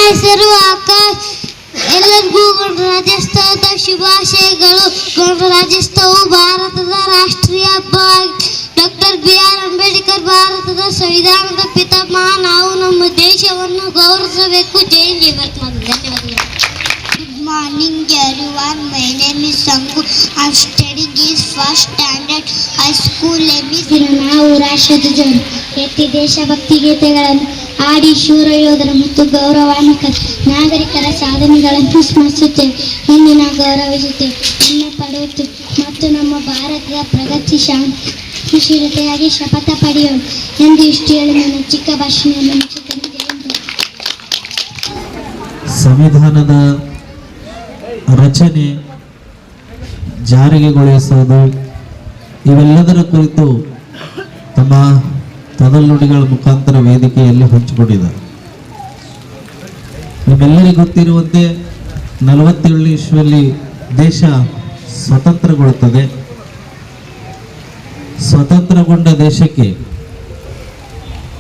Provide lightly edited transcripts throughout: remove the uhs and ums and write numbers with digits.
ಹೆಸರು ಆಕಾಶ್. ಎಲ್ಲರಿಗೂ ಗಣರಾಜ್ಯೋತ್ಸವದ ಶುಭಾಶಯಗಳು. ಗಣರಾಜ್ಯೋತ್ಸವವು ಭಾರತದ ರಾಷ್ಟ್ರೀಯ ಹಬ್ಬ. ಡಾಕ್ಟರ್ BR ಅಂಬೇಡ್ಕರ್ ಭಾರತದ ಸಂವಿಧಾನದ ಪಿತಾಮಹ. ನಾವು ನಮ್ಮ ದೇಶವನ್ನು ಗೌರವಿಸಬೇಕು. ಜೈ ಜೀವನ್. ಧನ್ಯವಾದಗಳು. Good morning everyone. My name is Sangu. I am studying in first standard high school. ನಾವು ರಾಷ್ಟ್ರದ ಜನರು ಎತ್ತಿ ದೇಶಭಕ್ತಿ ಗೀತೆಗಳನ್ನು ಹಾಡಿ ಶೂರ ಯೋಧರ ಮತ್ತು ಗೌರವಾನ್ವಿತ ನಾಗರಿಕರ ಸಾಧನೆಗಳನ್ನು ಸ್ಮರಿಸುತ್ತೇವೆ. ಇಂದಿನ ಗೌರವಿಸುತ್ತೇವೆ, ಹೆಮ್ಮೆ ಪಡೆಯುತ್ತೇವೆ ಮತ್ತು ನಮ್ಮ ಭಾರತದ ಪ್ರಗತಿ ಶಾಂತಿಶೀಲತೆಯಾಗಿ ಶಪಥ ಪಡೆಯೋಣ ಎಂದು ಇಷ್ಟು ಹೇಳಿ ನನ್ನ ಚಿಕ್ಕ ಭಾಷಣವನ್ನು ಮುಗಿಸುತ್ತೇನೆ. ಸಂವಿಧಾನದ ರಚನೆ, ಜಾರಿಗೆಗೊಳಿಸುವುದು ಇವೆಲ್ಲದರ ಕುರಿತು ತಮ್ಮ ತೊದಲುನುಡಿಗಳ ಮುಖಾಂತರ ವೇದಿಕೆಯಲ್ಲಿ ಹಂಚಿಕೊಂಡಿದ್ದಾರೆ. ನಿಮ್ಮೆಲ್ಲರಿಗೂ ಗೊತ್ತಿರುವಂತೆ 47 ಇಸ್ವಿಯಲ್ಲಿ ದೇಶ ಸ್ವತಂತ್ರಗೊಳ್ಳುತ್ತದೆ. ಸ್ವತಂತ್ರಗೊಂಡ ದೇಶಕ್ಕೆ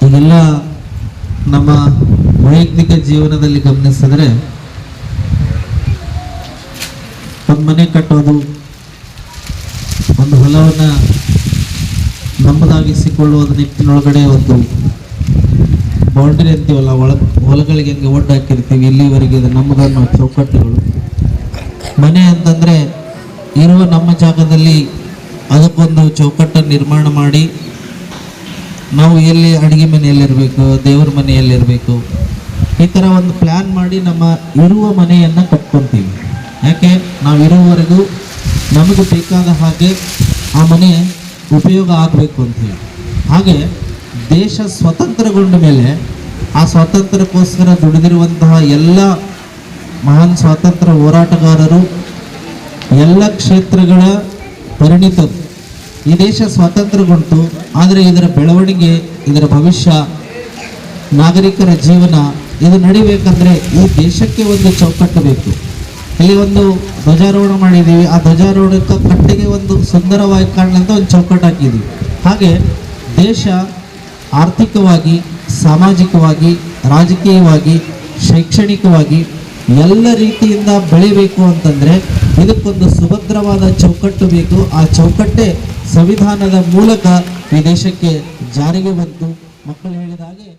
ಈಗೆಲ್ಲ ನಮ್ಮ ವೈಯಕ್ತಿಕ ಜೀವನದಲ್ಲಿ ಗಮನಿಸಿದ್ರೆ ಒಂದು ಮನೆ ಕಟ್ಟೋದು, ಒಂದು ಹೊಲವನ್ನು ನಮ್ಮದಾಗಿಸಿಕೊಳ್ಳುವುದ ನಿಟ್ಟಿನೊಳಗಡೆ ಒಂದು ಬೌಂಡ್ರಿ ಅಂತೀವಲ್ಲ, ಹೊಲಗಳಿಗೆ ಹೆಂಗೆ ಒಡ್ಡು ಹಾಕಿರ್ತೀವಿ, ಇಲ್ಲಿವರೆಗೆ ಇದು ನಮ್ಮದನ್ನು ಚೌಕಟ್ಟುಗಳು. ಮನೆ ಅಂತಂದರೆ ಇರುವ ನಮ್ಮ ಜಾಗದಲ್ಲಿ ಅದಕ್ಕೊಂದು ಚೌಕಟ್ಟನ್ನು ನಿರ್ಮಾಣ ಮಾಡಿ ನಾವು ಎಲ್ಲಿ ಅಡುಗೆ ಮನೆಯಲ್ಲಿರಬೇಕು, ದೇವರ ಮನೆಯಲ್ಲಿರಬೇಕು, ಈ ಥರ ಒಂದು ಪ್ಲ್ಯಾನ್ ಮಾಡಿ ನಮ್ಮ ಇರುವ ಮನೆಯನ್ನು ಕಟ್ಕೊತೀವಿ. ಯಾಕೆ ನಾವು ಇರುವವರೆಗೂ ನಮಗೆ ಬೇಕಾದ ಹಾಗೆ ಆ ಮನೆ ಉಪಯೋಗ ಆಗಬೇಕು ಅಂಥೇಳಿ. ಹಾಗೆ ದೇಶ ಸ್ವತಂತ್ರಗೊಂಡ ಮೇಲೆ ಆ ಸ್ವಾತಂತ್ರ್ಯಕ್ಕೋಸ್ಕರ ದುಡಿದಿರುವಂತಹ ಎಲ್ಲ ಮಹಾನ್ ಸ್ವಾತಂತ್ರ್ಯ ಹೋರಾಟಗಾರರು, ಎಲ್ಲ ಕ್ಷೇತ್ರಗಳ ಪರಿಣಿತರು. ಈ ದೇಶ ಸ್ವಾತಂತ್ರ್ಯಗೊಂಡು, ಆದರೆ ಇದರ ಬೆಳವಣಿಗೆ, ಇದರ ಭವಿಷ್ಯ, ನಾಗರಿಕರ ಜೀವನ ಇದು ನಡಿಬೇಕಂದ್ರೆ ಈ ದೇಶಕ್ಕೆ ಒಂದು ಚೌಕಟ್ಟು ಬೇಕು. ಇಲ್ಲಿ ಒಂದು ಧ್ವಜಾರೋಹಣ ಮಾಡಿದ್ದೀವಿ, ಆ ಧ್ವಜಾರೋಹಣಕ್ಕೆ ಕಟ್ಟೆಗೆ ಒಂದು ಸುಂದರವಾಗಿ ಕಾಣಲಂತ ಒಂದು ಚೌಕಟ್ಟು ಹಾಕಿದ್ದೀವಿ. ಹಾಗೆ ದೇಶ ಆರ್ಥಿಕವಾಗಿ, ಸಾಮಾಜಿಕವಾಗಿ, ರಾಜಕೀಯವಾಗಿ, ಶೈಕ್ಷಣಿಕವಾಗಿ ಎಲ್ಲ ರೀತಿಯಿಂದ ಬೆಳಿಬೇಕು ಅಂತಂದರೆ ಇದಕ್ಕೊಂದು ಸುಭದ್ರವಾದ ಚೌಕಟ್ಟು ಬೇಕು. ಆ ಚೌಕಟ್ಟೆ ಸಂವಿಧಾನದ ಮೂಲಕ ಈ ದೇಶಕ್ಕೆ ಜಾರಿಗೆ ಬಂತು. ಮಕ್ಕಳು ಹೇಳಿದ ಹಾಗೆ